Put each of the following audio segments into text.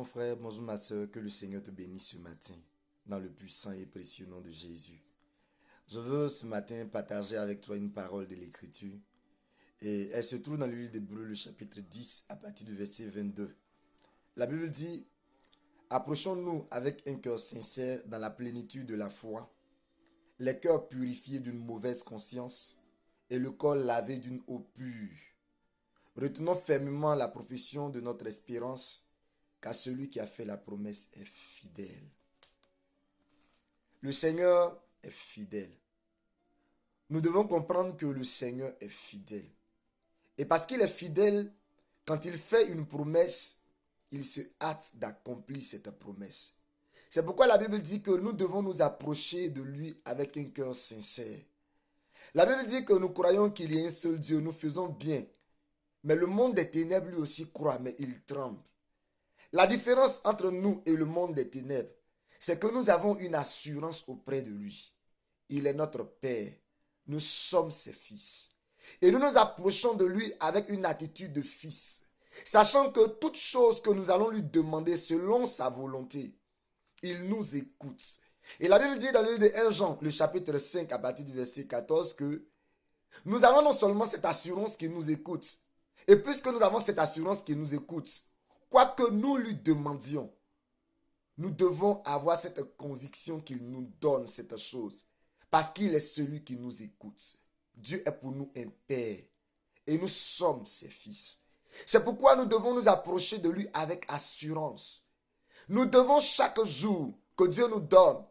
mon frère, bonjour ma soeur, que le Seigneur te bénisse ce matin, dans le puissant et précieux nom de Jésus. Je veux ce matin partager avec toi une parole de l'Écriture. Et elle se trouve dans le livre d'Hébreux, le chapitre 10, à partir du verset 22. La Bible dit, approchons-nous avec un cœur sincère dans la plénitude de la foi, les cœurs purifiés d'une mauvaise conscience et le corps lavé d'une eau pure. Retenons fermement la profession de notre espérance, car celui qui a fait la promesse est fidèle. Le Seigneur est fidèle. Nous devons comprendre que le Seigneur est fidèle. Et parce qu'il est fidèle, quand il fait une promesse, il se hâte d'accomplir cette promesse. C'est pourquoi la Bible dit que nous devons nous approcher de lui avec un cœur sincère. La Bible dit que nous croyons qu'il y a un seul Dieu, nous faisons bien. Mais le monde des ténèbres lui aussi croit, mais il tremble. La différence entre nous et le monde des ténèbres, c'est que nous avons une assurance auprès de lui. Il est notre Père. Nous sommes ses fils. Et nous nous approchons de lui avec une attitude de fils, sachant que toute chose que nous allons lui demander selon sa volonté, il nous écoute. Et la Bible dit dans le livre de 1 Jean, le chapitre 5, à partir du verset 14, que nous avons non seulement cette assurance qu'il nous écoute, et puisque nous avons cette assurance qu'il nous écoute, quoi que nous lui demandions, nous devons avoir cette conviction qu'il nous donne cette chose. Parce qu'il est celui qui nous écoute. Dieu est pour nous un Père. Et nous sommes ses fils. C'est pourquoi nous devons nous approcher de lui avec assurance. Nous devons chaque jour que Dieu nous donne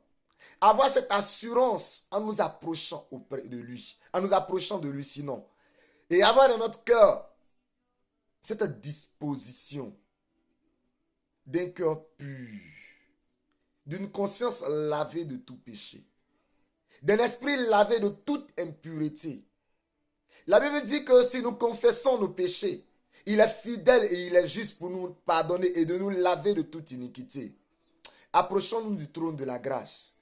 avoir cette assurance en nous approchant auprès de lui. En nous approchant de lui sinon. Et avoir dans notre cœur cette disposition d'un cœur pur, d'une conscience lavée de tout péché, d'un esprit lavé de toute impureté. La Bible dit que si nous confessons nos péchés, il est fidèle et il est juste pour nous pardonner et de nous laver de toute iniquité. Approchons-nous du trône de la grâce,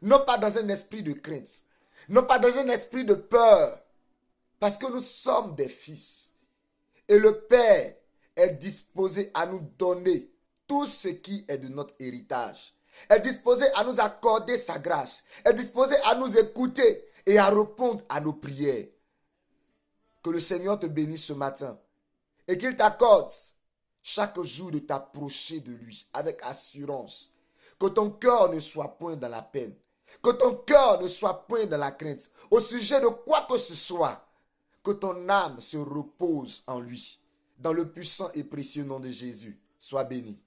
non pas dans un esprit de crainte, non pas dans un esprit de peur, parce que nous sommes des fils. Et le Père est disposé à nous donner tout ce qui est de notre héritage. Est disposé à nous accorder sa grâce. Est disposé à nous écouter et à répondre à nos prières. Que le Seigneur te bénisse ce matin. Et qu'il t'accorde chaque jour de t'approcher de lui avec assurance. Que ton cœur ne soit point dans la peine. Que ton cœur ne soit point dans la crainte. Au sujet de quoi que ce soit. Que ton âme se repose en lui. Dans le puissant et précieux nom de Jésus. Sois béni.